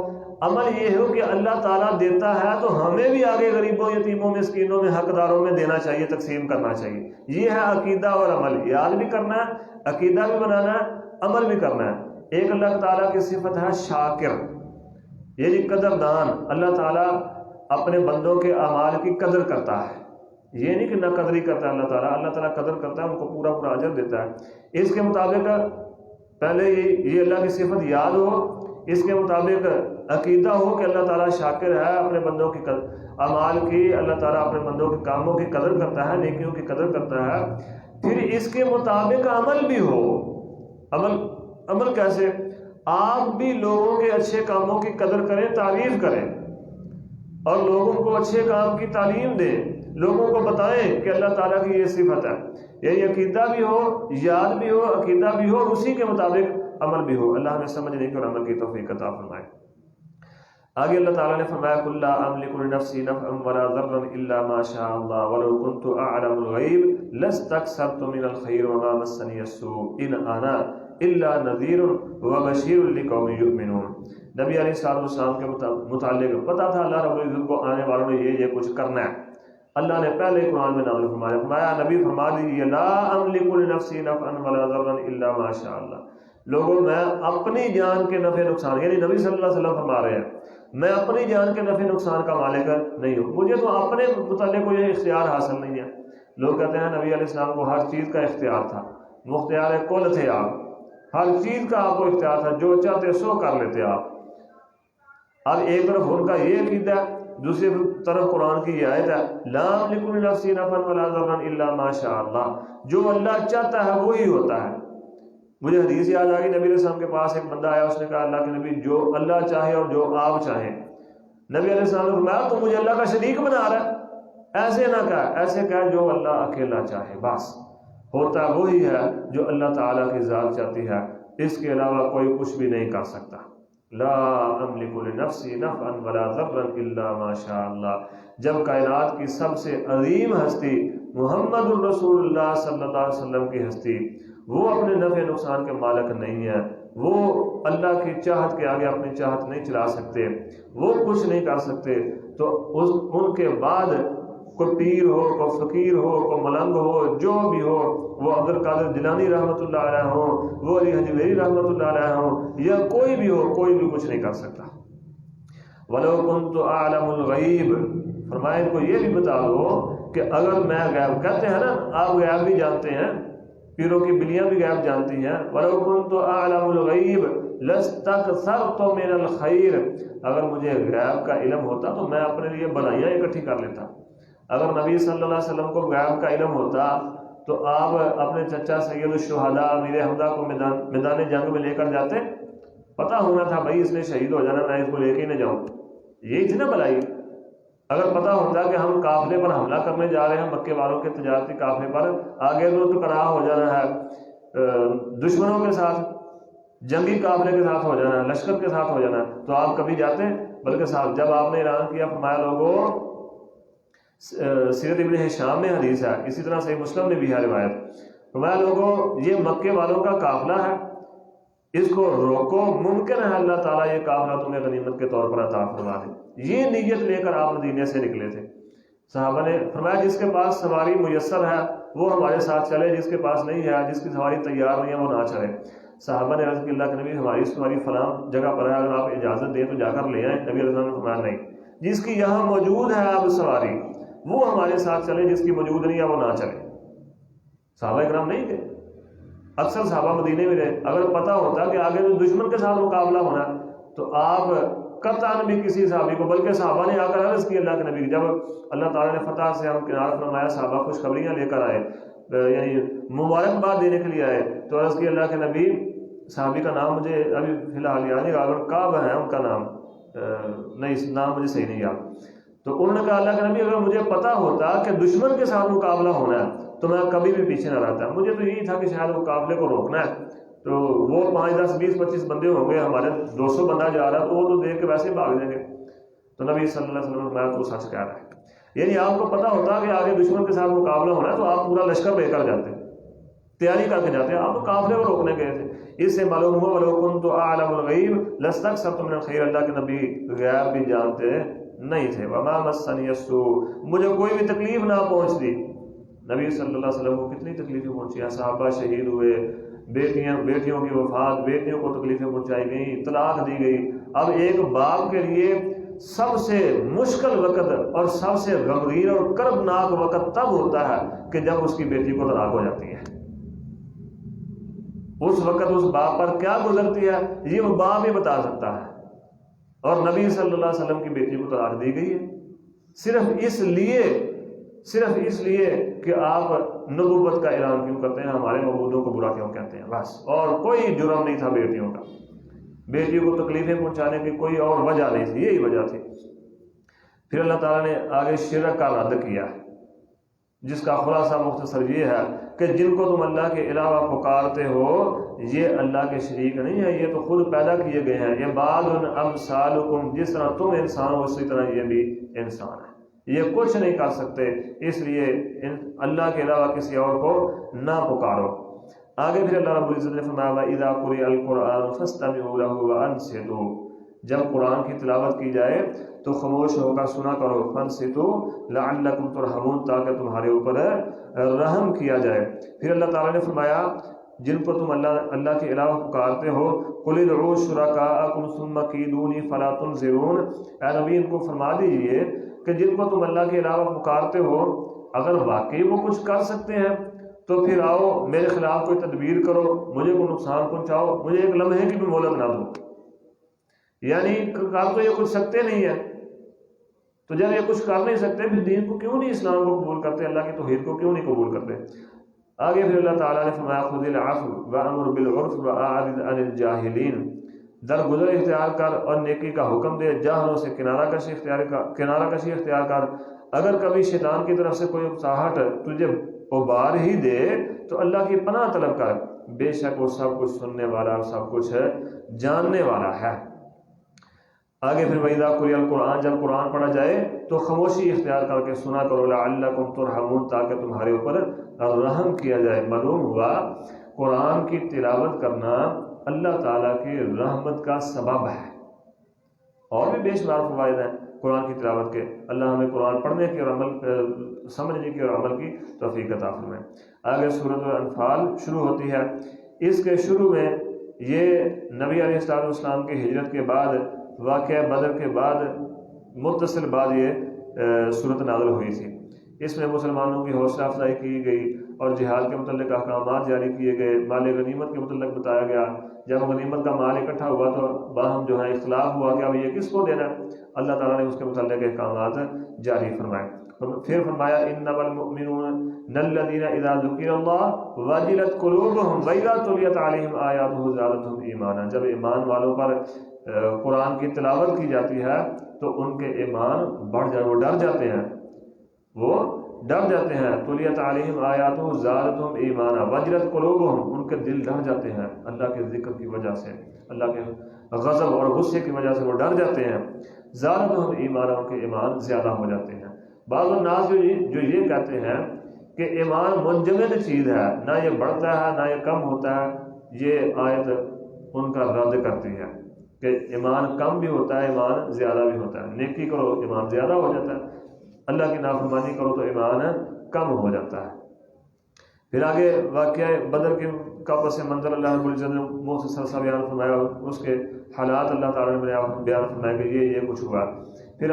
عمل یہ ہو کہ اللہ تعالیٰ دیتا ہے تو ہمیں بھی آگے غریبوں، یتیموں، مسکینوں میں، حقداروں میں دینا چاہیے، تقسیم کرنا چاہیے۔ یہ ہے عقیدہ اور عمل، یاد بھی کرنا ہے، عقیدہ بھی بنانا ہے، عمل بھی کرنا ہے۔ ایک اللہ تعالیٰ کی صفت ہے شاکر، یعنی قدردان۔ اللہ تعالیٰ اپنے بندوں کے اعمال کی قدر کرتا ہے، یہ نہیں کہ نہ قدری کرتا ہے اللہ تعالیٰ، اللہ تعالیٰ قدر کرتا ہے، ان کو پورا پورا اجر دیتا ہے۔ اس کے مطابق پہلے یہ اللہ کی صفت یاد ہو، اس کے مطابق عقیدہ ہو کہ اللہ تعالیٰ شاکر ہے، اپنے بندوں کی اعمال کی، اللہ تعالیٰ اپنے بندوں کے کاموں کی قدر کرتا ہے، نیکیوں کی قدر کرتا ہے۔ پھر اس کے مطابق عمل بھی ہو، عمل عمل کیسے؟ آپ بھی لوگوں کے اچھے کاموں کی قدر کریں، تعریف کریں، اور لوگوں کو اچھے کام کی تعلیم دیں، لوگوں کو بتائیں کہ اللہ تعالیٰ کی یہ صفت ہے، یعنی عقیدہ بھی ہو، یاد بھی ہو، عقیدہ بھی ہو، اور اسی کے مطابق عمل بھی ہو۔ اللہ ہمیں سمجھنے کی اور عمل کی توفیق عطا فرمائے۔ آگے اللہ تعالیٰ نے فرمایا قُل لَا أَمْلِكُ لِنَفْسِي نَفْعًا وَلَا ضَرًّا إِلَّا مَا شَاءَ اللَّهُ وَلَوْ كُنْتُ أَعْلَمُ الْغَيْبَ لَاسْتَكْثَرْتُ مِنَ الْخَيْرِ وَمَا مَسَّنِيَ السُّوءُ إِنْ أَنَا إِلَّا نَذِيرٌ وَبَشِيرٌ لِقَوْمٍ يُؤْمِنُونَ۔ نبی علیہ السلام کے متعلق پتہ تھا اللہ رب العزت کو آنے والوں نے یہ کچھ کرنا ہے۔ اللہ نے پہلے قرآن میں نازل فرمایا نبی فرما دیجیے لا املک لنفسی نفعا ولا ضرا الا ما شاء اللہ، لوگوں میں اپنی جان کے نفع نقصان، یعنی نبی صلی اللہ علیہ وسلم فرما رہے ہیں میں اپنی جان کے نفع نقصان کا مالک نہیں ہوں، مجھے تو اپنے متعلق کوئی اختیار حاصل نہیں ہے۔ لوگ کہتے ہیں نبی علیہ السلام کو ہر چیز کا اختیار تھا، مختار کل تھے آپ، ہر چیز کا آپ کو اختیار تھا، جو چاہتے سو کر لیتے آپ۔ اب ایک طرف ان کا یہ عقیدہ ہے، دوسری طرف قرآن کی یہ آیت ہے لا املک لنفسی نفعا ولا ضرا الا ما شاء اللہ، جو اللہ چاہتا ہے وہی ہوتا ہے۔ مجھے حدیث یاد آ گئی، نبی علیہ السلام کے پاس ایک بندہ آیا، اس نے کہا اللہ کے نبی جو اللہ چاہے اور جو آپ چاہیں۔ نبی علیہ السلام نے فرمایا تو مجھے اللہ کا شریک بنا رہا ہے، ایسے نہ کہا، ایسے کہا جو اللہ اکیلا چاہے، بس ہوتا وہی ہے جو اللہ تعالیٰ کی ذات چاہتی ہے، اس کے علاوہ کوئی کچھ بھی نہیں کر سکتا۔ لا املک لنفسی نفعا ولا ضرا الا ما شاء اللہ، جب کائنات کی سب سے عظیم ہستی محمد الرسول اللہ صلی اللہ علیہ وسلم کی ہستی، وہ اپنے نفع نقصان کے مالک نہیں ہے، وہ اللہ کی چاہت کے آگے اپنی چاہت نہیں چلا سکتے، وہ کچھ نہیں کر سکتے، تو ان کے بعد کوئی پیر ہو، کوئی فقیر ہو، کوئی ملنگ ہو، جو بھی ہو، وہ عبد القادر جیلانی رحمۃ اللہ علیہ ہوں، وہ علی حجویری رحمۃ اللہ علیہ ہوں، یا کوئی بھی ہو، کوئی بھی کچھ نہیں کر سکتا۔ وَلَوْ كُنْتُ أَعْلَمُ الْغَيْبَ، فرمایا ان کو یہ بھی بتا دو کہ اگر میں غیب، کہتے ہیں نا آپ غیب بھی جانتے ہیں، پیروں کی بلیاں بھی غیب جانتی ہیں، وَلَوْ كُنْتُ أَعْلَمُ الْغَيْبَ لَاسْتَكْثَرْتُ مِنَ الْخَيْرِ، اگر مجھے غیب کا علم ہوتا تو میں اپنے لیے بھلائیاں اکٹھی کر لیتا۔ اگر نبی صلی اللہ علیہ وسلم کو غیب کا علم ہوتا تو آپ اپنے چچا سید الشہداء امیر حمزہ کو میدان جنگ میں لے کر جاتے، پتہ ہونا تھا بھائی اس نے شہید ہو جانا، میں اس کو لے کے ہی نہ جاؤں، یہی تھی نا بلائی۔ اگر پتہ ہوتا کہ ہم قافلے پر حملہ کرنے جا رہے ہیں، مکے والوں کے تجارتی قافلے پر، آگے تو ٹکراء ہو جانا ہے دشمنوں کے ساتھ، جنگی قافلے کے ساتھ ہو جانا ہے، لشکر کے ساتھ ہو جانا ہے، تو آپ کبھی جاتے؟ بلکہ صاحب جب آپ نے اعلان کیا فرمایا لوگوں، سیرت ابن ہشام میں حدیث ہے، اسی طرح صحیح مسلم میں بھی ہے روایت، فرمایا لوگوں یہ مکے والوں کا قافلہ ہے، اس کو روکو، ممکن ہے اللہ تعالیٰ یہ قافلہ تمہیں غنیمت کے طور پر عطا فرما دے۔ یہ نیت لے کر آپ مدینے سے نکلے تھے۔ صحابہ نے فرمایا جس کے پاس سواری میسر ہے وہ ہمارے ساتھ چلے، جس کے پاس نہیں ہے، جس کی سواری تیار نہیں ہے وہ نہ چلے۔ صحابہ نے عرض کی اللہ کے نبی ہماری سواری فلاں جگہ پر ہے، اگر آپ اجازت دیں تو جا کر لے آئیں۔ نبی علیہ السلام نے فرمایا نہیں، جس کی یہاں موجود ہے اب سواری وہ ہمارے ساتھ چلے، جس کی موجود نہیں ہے وہ نہ چلے۔ صحابہ اکرام نہیں تھے، اکثر صحابہ مدینے میں رہے، اگر پتہ ہوتا کہ آگے تو دشمن کے ساتھ مقابلہ ہونا تو آپ قطعاً بھی کسی صحابی کو، بلکہ صحابہ نے آ کر عرض کی اللہ کے نبی، جب اللہ تعالیٰ نے فتح سے ہم کنار فرمایا، صحابہ خوشخبریاں لے کر آئے، یعنی مبارکباد دینے کے لیے آئے، تو عرض کی اللہ کے نبی، صحابی کا نام مجھے ابھی فی الحال یاد نہیں، غالباً کعب ہے ان کا نام، نہیں نام مجھے صحیح نہیں یاد، تو انہوں نے کہا اللہ کے نبی اگر مجھے پتا ہوتا کہ دشمن کے ساتھ مقابلہ ہونا ہے تو میں کبھی بھی پیچھے نہ رہتا، مجھے تو یہی تھا کہ شاید وہ قافلے کو روکنا ہے، تو وہ 5 10 20 25 بندے ہوں گے، ہمارے 200 بندہ جا رہا ہے تو وہ تو دیکھ کے ویسے ہی بھاگ جائیں گے۔ تو نبی صلی اللہ علیہ وسلم نے فرمایا تو سچ کہہ رہا ہے، یعنی آپ کو پتا ہوتا کہ آگے دشمن کے ساتھ مقابلہ ہونا ہے تو آپ پورا لشکر لے کر جاتے، تیاری کر کے جاتے، آپ تو قافلے کو روکنے گئے تھے۔ اس سے معلوم ہوا وَلَوْ كُنْتُ أَعْلَمُ الْغَيْبَ لَاسْتَكْثَرْتُ مِنَ الْخَيْرِ، اللہ کے نبی غیب بھی جانتے نہیں تھے۔ وَمَا مَسَّنِيَ السُّوءُ، مجھے کوئی بھی تکلیف نہ پہنچتی۔ نبی صلی اللہ علیہ وسلم کو کتنی تکلیفیں پہنچی ہیں، صحابہ شہید ہوئے، بیٹیوں کی وفات، بیٹیوں کو تکلیفیں پہنچائی گئیں، طلاق دی گئی۔ اب ایک باپ کے لیے سب سے مشکل وقت اور سب سے غمگین اور کربناک وقت تب ہوتا ہے کہ جب اس کی بیٹی کو طلاق ہو جاتی ہے۔ اس وقت اس باپ پر کیا گزرتی ہے یہ وہ باپ ہی بتا سکتا ہے، اور نبی صلی اللہ علیہ وسلم کی بیٹی کو طلاق دی گئی ہے صرف اس لیے کہ آپ نبوت کا اعلان کیوں کرتے ہیں، ہمارے معبودوں کو برا کیوں کہتے ہیں، بس، اور کوئی جرم نہیں تھا بیٹیوں کا، بیٹیوں کو تکلیفیں پہنچانے کی کوئی اور وجہ نہیں تھی، یہی وجہ تھی۔ پھر اللہ تعالیٰ نے آگے شرک کا رد کیا، جس کا خلاصہ مختصر یہ ہے کہ جن کو تم اللہ کے علاوہ پکارتے ہو یہ اللہ کے شریک نہیں ہے، یہ تو خود پیدا کیے گئے ہیں، یہ بعض امثالکم، جس طرح تم انسان ہو اسی طرح یہ بھی انسان ہے، یہ کچھ نہیں کر سکتے، اس لیے اللہ کے علاوہ کسی اور کو نہ پکارو۔ آگے پھر اللہ رب العزت نے فرمایا وَإِذَا قُرِئَ الْقُرْآنُ فَاسْتَمِعُوا لَهُ وَأَنصِتُوا، جب قرآن کی تلاوت کی جائے تو خاموش ہو کر سنا کرو، فَانصِتُوا لَعَلَّكُمْ تُرْحَمُونَ، تاکہ تمہارے اوپر رحم کیا جائے۔ پھر اللہ تعالیٰ نے فرمایا جن کو تم اللہ کے علاوہ پکارتے ہو قُلِ ادْعُوا شُرَكَاءَكُمْ ثُمَّ كِيدُونِي فَلَا تُنظِرُونَ، اے نبی ان کو فرما دیجئے کہ جن کو تم اللہ کے علاوہ پکارتے ہو اگر واقعی وہ کچھ کر سکتے ہیں تو پھر آؤ میرے خلاف کوئی تدبیر کرو، مجھے کوئی نقصان پہنچاؤ، مجھے ایک لمحے کی بھی مہلت نہ دو، یعنی کر تو یہ کچھ سکتے نہیں ہے، تو جب یہ کچھ کر نہیں سکتے پھر دین کو کیوں نہیں، اسلام کو قبول کرتے، اللہ کی توحید کو کیوں نہیں قبول کرتے۔ آگے پھر اللہ تعالیٰ نے فرمایا خذ العفو وامر بالعرف واعرض عن الجاہلین، درگزر اختیار کر اور نیکی کا حکم دے، جاہلوں سے کنارہ کشی اختیار کر۔ اگر کبھی شیطان کی طرف سے کوئی اکساہٹ تجھے ابار ہی دے تو اللہ کی پناہ طلب کر، بے شک وہ سب کچھ سننے والا، سب کچھ جاننے والا ہے۔ آگے پھر وَإِذَا قُرِئَ الْقُرْآنُ، جب قرآن پڑھا جائے تو خاموشی اختیار کر کے سنا کرو، لَعَلَّكُمْ تُرْحَمُونَ، تاکہ تمہارے اوپر رحم کیا جائے۔ معلوم ہوا قرآن کی تلاوت کرنا اللہ تعالیٰ کی رحمت کا سبب ہے، اور بھی بے شمار فوائد ہیں قرآن کی تلاوت کے۔ اللہ ہمیں قرآن پڑھنے کی اور عمل سمجھنے کی اور عمل کی توفیق عطا فرمائے۔ آگے سورۃ الانفال شروع ہوتی ہے، اس کے شروع میں یہ نبی علیہ السلام کی ہجرت کے بعد، واقعہ بدر کے بعد متصل بعد یہ صورت نازل ہوئی تھی۔ اس میں مسلمانوں کی حوصلہ افزائی کی گئی اور جہاد کے متعلق احکامات جاری کیے گئے، مال غنیمت کے متعلق بتایا گیا۔ جب غنیمت کا مال اکٹھا ہوا تو باہم جو ہے اختلاف ہوا کہ اب یہ کس کو دینا ہے، اللہ تعالیٰ نے اس کے متعلق احکامات جاری فرمائے۔ پھر فرمایا انما المؤمنون الذین اذا ذکر اللہ وجلت قلوبهم واذا تلیت علیہم آیاتہ زادتہم ایمانا، جب ایمان والوں پر قرآن کی تلاوت کی جاتی ہے تو ان کے ایمان بڑھ جائے، وہ ڈر جاتے ہیں، وہ ڈر جاتے ہیں۔ تلیت علیہم آیاتہ زادتہم ایمانا وجلت قلوبہم، ان کے دل ڈر جاتے ہیں اللہ کے ذکر کی وجہ سے، اللہ کے غضب اور غصے کی وجہ سے وہ ڈر جاتے ہیں۔ زادتہم ایمانا، ان کے ایمان زیادہ ہو جاتے ہیں۔ بعض الناس جو یہ کہتے ہیں کہ ایمان منجمد چیز ہے، نہ یہ بڑھتا ہے نہ یہ کم ہوتا ہے، یہ آیت ان کا رد کرتی ہے کہ ایمان کم بھی ہوتا ہے، ایمان زیادہ بھی ہوتا ہے، نیکی کرو ایمان زیادہ ہو جاتا ہے، اللہ کی نافرمانی کرو تو ایمان کم ہو جاتا ہے۔ پھر آگے واقعہ بدر کے پس منظر اللہ رب العزت نے مختصر سا بیان فرمایا، اس کے حالات اللہ تعالیٰ نے بیان فرمایا کہ یہ کچھ ہوا۔ پھر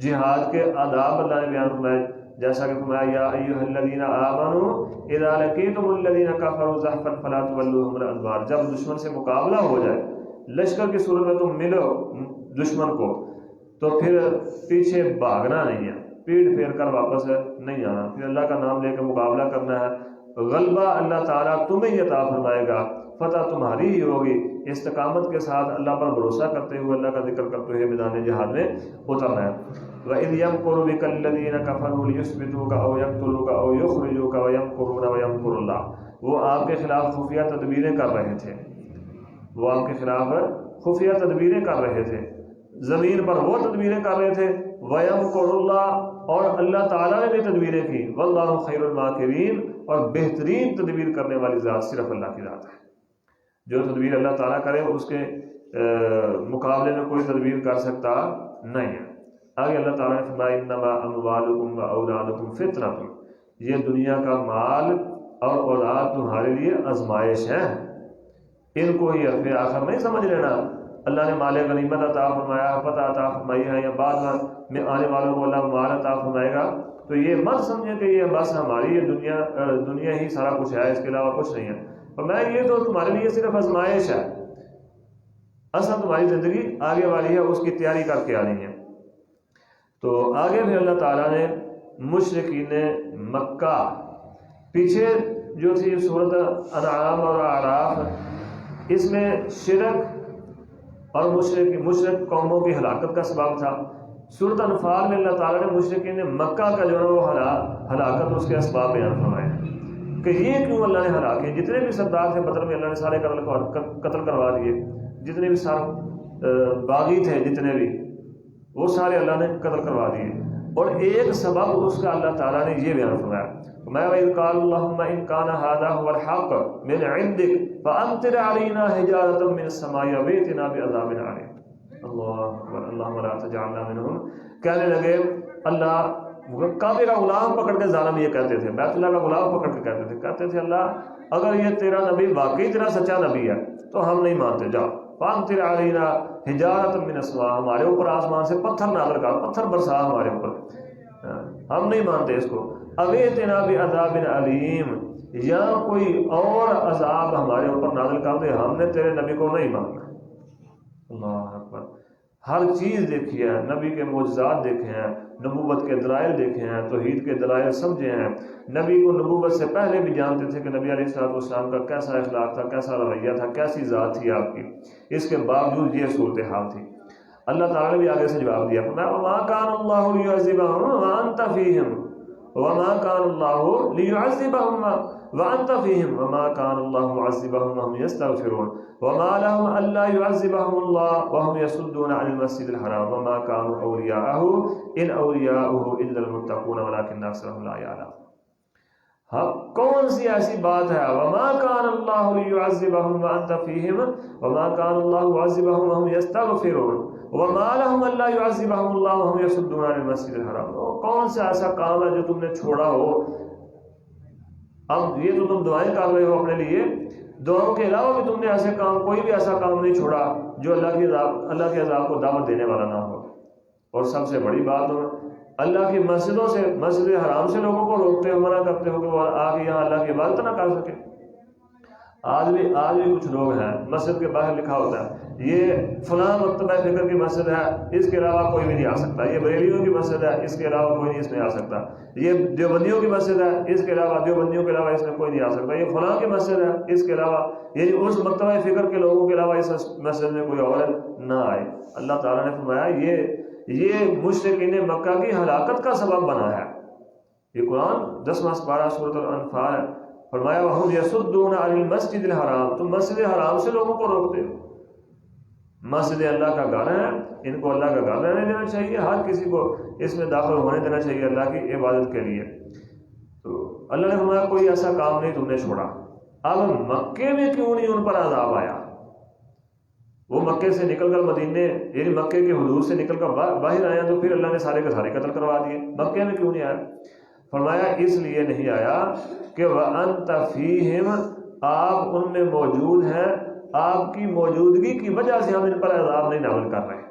جہاد کے آداب اللہ نے بیان فرمائے، جیسا کہ فرمایا یا ایھا الذین آمنوا اذا لقیتم الذین کفروا زحفا فلا تولوهم الادبار، جب دشمن سے مقابلہ ہو جائے، لشکر کی صورت میں تم ملو دشمن کو تو پھر پیچھے بھاگنا نہیں ہے، پیٹ پھیر کر واپس نہیں آنا، پھر اللہ کا نام لے کے مقابلہ کرنا ہے۔ غلبہ اللہ تعالیٰ تمہیں عطا فرمائے گا، فتح تمہاری ہی ہوگی، استقامت کے ساتھ اللہ پر بھروسہ کرتے ہوئے، اللہ کا ذکر کرتے ہوئے میدان جہاد میں اترنا ہے۔ وَإِذْ يَمْكُرُ بِكَ الَّذِينَ كَفَرُوا لِيُثْبِتُوكَ أَوْ يَقْتُلُوكَ أَوْ يُخْرِجُوكَ وَيَمْكُرُونَ وَيَمْكُرُ اللَّهُ، وہ آپ کے خلاف خفیہ تدبیریں کر رہے تھے، وہ آپ کے خلاف خفیہ تدبیریں کر رہے تھے، زمین پر وہ تدبیریں کر رہے تھے، وَيَمْكُرُ اللَّهُ، اور اللہ تعالیٰ نے بھی تدبیریں کی، وَاللَّهُ خَيْرُ الْمَاكِرِينَ، اور بہترین تدبیر کرنے والی ذات صرف اللہ کی ذات ہے۔ جو تدبیر اللہ تعالیٰ کرے اس کے مقابلے میں کوئی تدبیر کر سکتا نہیں ہے۔ آگے اللہ تعالیٰ نے فرمایا انما اموالکم و اولادکم فتنۃ، یہ دنیا کا مال اور اولاد تمہارے لیے آزمائش ہے، ان کو ہی حرف آخر نہیں سمجھ لینا۔ اللہ نے مال غنیمت عطا فرمایا، فتح عطا فرمائی ہے، یا بعد میں آنے والوں کو اللہ مال عطا فرمائے گا، تو یہ مت سمجھے کہ یہ بس ہماری یہ دنیا ہی سارا کچھ ہے، اس کے علاوہ کچھ نہیں ہے۔ فرمایا یہ تو تمہارے لیے صرف آزمائش ہے، اصل تمہاری زندگی آگے والی ہے، اس کی تیاری کر کے آنی ہے۔ تو آگے بھی اللہ تعالیٰ نے مشرکین مکہ پیچھے جو تھی سورۃ انعام اور اعراف، اس میں شرک اور مشرک قوموں کی ہلاکت کا سبب تھا۔ سورۃ انفال میں اللہ تعالیٰ نے مشرکین مکہ کا جو ہے وہ ہلاکت اس کے اسباب بیان فرمائے کہ یہ کیوں اللہ نے ہلاک کیے۔ جتنے بھی سردار تھے بدر میں اللہ نے سارے قتل کروا دیے، جتنے بھی باغی تھے جتنے بھی، وہ سارے اللہ نے قتل کروا دیے۔ اور ایک سبب اس کا اللہ تعالیٰ نے یہ بیان فرمایا، میں وَإِذْ قَالَ اللَّهُمَّ إِنْ كَانَ هَذَا هُوَ الْحَقُّ مِنْ عِنْدِكَ فَأَمْطِرْ عَلَيْنَا حِجَارَةً مِنَ السَّمَاءِ أَوْ ائْتِنَا بِعَذَابٍ أَلِيمٍ۔ اللہ اکبر، اللہم لا تجعلنا منہم۔ کہنے لگے اللہ، کعبے کا غلام پکڑ کے ظالم یہ کہتے تھے، بیت اللہ کا غلام پکڑ کے کہتے تھے اللہ اگر یہ تیرا نبی واقعی تیرا سچا نبی ہے تو ہم نہیں مانتے، جاؤ فَأَمْطِرْ عَلَيْنَا حِجَارَةً مِنَ السَّمَاء، ہمارے اوپر آسمان سے پتھر نازل کر، پتھر برسا ہمارے اوپر، ہم نہیں مانتے اس کو۔ أَوْ ائْتِنَا بِعَذَابٍ أَلِيمٍ، یا کوئی اور عذاب ہمارے اوپر نازل کر دے، ہم نے تیرے نبی کو نہیں ماننا۔ اللہ اکبر، ہر چیز دیکھی ہے، نبی کے معجزات دیکھے ہیں، نبوت کے دلائل دیکھے ہیں، توحید کے دلائل سمجھے ہیں، نبی کو نبوت سے پہلے بھی جانتے تھے کہ نبی علیہ السلام کا کیسا اخلاق تھا، کیسا رویہ تھا، کیسی ذات تھی آپ کی، اس کے باوجود یہ صورتحال تھی۔ اللہ تعالیٰ نے بھی آگے سے جواب دیا، فرمایا وَمَا كَانَ اللَّهُ لِيُعَذِّبَهُمْ وَأَنْتَ فِيهِمْ وَمَا كَانَ اللَّهُ لِيُعَذِّبَهُمْ وَأَنْتَ فِيهِمْ وَمَا كَانَ اللَّهُ مُعَذِّبَهُمْ وَهُمْ يَسْتَغْفِرُونَ وَمَا لَهُمْ أَلَّا يُعَذِّبَهُمُ اللَّهُ وَهُمْ يَصُدُّونَ عَنِ الْمَسْجِدِ الْحَرَامِ وَمَا كَانُوا أَوْلِيَاءَهُ إِنْ أَوْلِيَاؤُهُ إِلَّا الْمُتَّقُونَ وَلَكِنَّ أَكْثَرَهُمْ لَا يَعْلَمُونَ۔ کون سی ایسی بات ہے وَمَا كَانَ اللَّهُ لِيُعَذِّبَهُمْ وَأَنْتَ فِيهِمْ وَمَا كَانَ اللَّهُ مُعَذِّبَهُمْ وَهُمْ يَسْتَغْفِرُونَ وَمَا لَهُمْ أَلَّا يُعَذِّبَهُمُ اللَّهُ وَهُمْ يَصُدُّونَ عَنِ الْمَسْجِدِ الْحَرَامِ۔ کون سا ایسا کام ہے جو تم نے چھوڑا ہو؟ اب یہ تو تم دعائیں کر رہے ہو اپنے لیے، دعاؤں کے علاوہ بھی تم نے ایسے کام، کوئی بھی ایسا کام نہیں چھوڑا جو اللہ کے عذاب کو دعوت دینے والا نہ ہو۔ اور سب سے بڑی بات ہو، اللہ کی مسجدوں سے، مسجد حرام سے لوگوں کو روکتے ہو، منع کرتے ہو کہ وہ آ کے یہاں اللہ کی عبادت نہ کر سکے۔ آج بھی کچھ لوگ ہیں، مسجد کے باہر لکھا ہوتا ہے یہ فلاں مکتبہ فکر کی مسجد ہے، اس کے علاوہ کوئی بھی نہیں آ سکتا، یہ بریلیوں کی مسجد ہے، اس کے علاوہ کوئی نہیں اس میں آ سکتا، یہ دیوبندیوں کی مسجد ہے، اس کے علاوہ دیوبندیوں کے علاوہ اس میں کوئی نہیں آ سکتا، یہ فلاں کی مسجد ہے، اس کے علاوہ یہ اس مکتبہ فکر کے لوگوں کے علاوہ اس مسجد میں کوئی اور نہ آئے۔ اللہ تعالیٰ نے فرمایا یہ مشرکین مکہ کی ہلاکت کا سبب بنا ہے۔ یہ قرآن 10واں پارہ سورۃ الانفال ہے، فرمایا وَهُمْ يَصُدُّونَ عَنِ الْمَسْجِدِ الْحَرَامِ، تم مسجد حرام سے لوگوں کو روکتے ہو۔ مسجد اللہ کا گھر ہے، ان کو اللہ کا گھر رہنے دینا چاہیے، ہر کسی کو اس میں داخل ہونے دینا چاہیے اللہ کی عبادت کے لیے۔ تو اللہ نے فرمایا کوئی ایسا کام نہیں تم نے چھوڑا۔ اب مکے میں کیوں نہیں ان پر عذاب آیا؟ وہ مکے سے نکل کر مدینے، یعنی مکے کے حدود سے نکل کر باہر آیا تو پھر اللہ نے سارے کے سارے قتل کروا دیے، مکے میں کیوں نہیں آیا؟ فرمایا اس لیے نہیں آیا کہ وَأَنْتَ فِيهِمْ، آپ ان میں موجود ہیں، آپ کی موجودگی کی وجہ سے ہم ان پر عذاب نہیں نازل کر رہے۔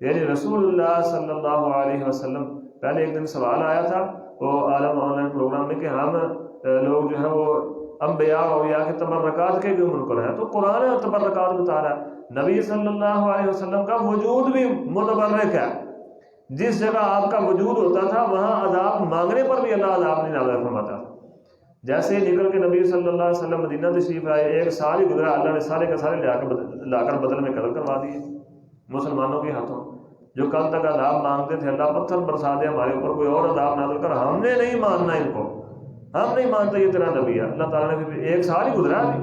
یعنی رسول اللہ صلی اللہ علیہ وسلم، پہلے ایک دن سوال آیا تھا وہ عالم آن لائن پروگرام میں کہ ہم لوگ جو ہیں وہ انبیاء اولیاء کے تبرکات کے بھی منکر ہیں، تو قرآن تبرکات بتا رہا ہے، نبی صلی اللہ علیہ وسلم کا وجود بھی متبرک ہے، جس جگہ آپ کا وجود ہوتا تھا وہاں عذاب مانگنے پر بھی اللہ عذاب نہیں نازل فرماتا تھا۔ جیسے ہی نکل کے نبی صلی اللہ علیہ وسلم مدینہ تشریف آئے، ایک سال ہی گزرا، اللہ نے سارے کے سارے لا کر بدل میں قتل کروا دیے مسلمانوں کے ہاتھوں۔ جو کل تک عذاب مانگتے تھے اللہ پتھر برسا دے ہمارے اوپر، کوئی اور عذاب نازل کر، ہم نے نہیں ماننا ان کو، ہم نہیں مانتے یہ تیرا نبی ہے۔ اللہ تعالیٰ نے پھر ایک سال ہی گزرا ابھی،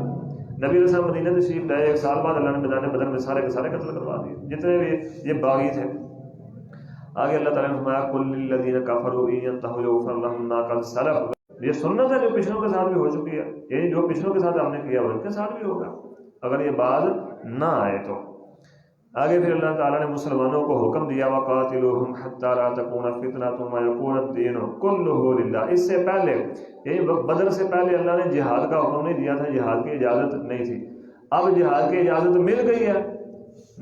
نبی علیہ السلام مدینہ تشریف لائے، ایک سال بعد اللہ نے میدان بدر میں سارے کے سارے قتل کروا دیے جتنے بھی یہ باغی تھے۔ آگے اللہ تعالیٰ نے فرمایا قُلْ لِلَّذِينَ كَفَرُوا إِن يَنْتَهُوا يُغْفَرْ لَهُم مَّا قَدْ سَلَفَ، یہ سنت ہے جو پچھلوں کے ساتھ بھی ہو چکی ہے، یعنی جو پچھلوں کے ساتھ ہم نے کیا وہ ان کے ساتھ بھی ہوگا اگر یہ بات نہ آئے تو۔ آگے پھر اللہ تعالیٰ نے مسلمانوں کو حکم دیا وَقَاتِلُوهُمْ حَتَّىٰ لَا تَكُونَ فِتْنَةٌ وَيَكُونَ الدِّينُ كُلُّهُ لِلَّهِ۔ اس سے پہلے یعنی بدر سے پہلے اللہ نے جہاد کا حکم نہیں دیا تھا، جہاد کی اجازت نہیں تھی، اب جہاد کی اجازت مل گئی ہے،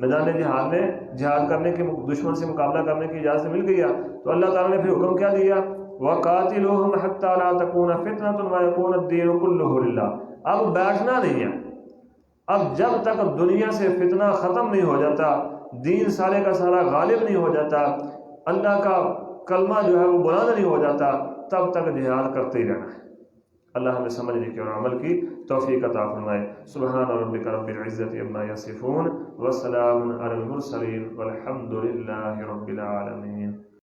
میدان جہاد میں جہاد کرنے کے، دشمن سے مقابلہ کرنے کی اجازت مل گئی ہے، تو اللہ تعالیٰ نے پھر حکم کیا دیا وَقَاتِلُوهُمْ حَتَّىٰ لَا تَكُونَ فِتْنَةٌ وَيَكُونَ الدِّينُ كُلُّهُ لِلَّهِ۔ اب بیٹھنا نہیں ہے، اب جب تک دنیا سے فتنہ ختم نہیں ہو جاتا، دین سارے کا سارا غالب نہیں ہو جاتا، اللہ کا کلمہ جو ہے وہ بلند نہیں ہو جاتا، تب تک جہاد کرتے ہی رہنا ہے۔ اللہ ہمیں سمجھنے کی اور عمل کی توفیق عطا فرمائے۔ سبحان ربک رب العزت عما یصفون وسلام علی المرسلین والحمد للہ رب العالمین۔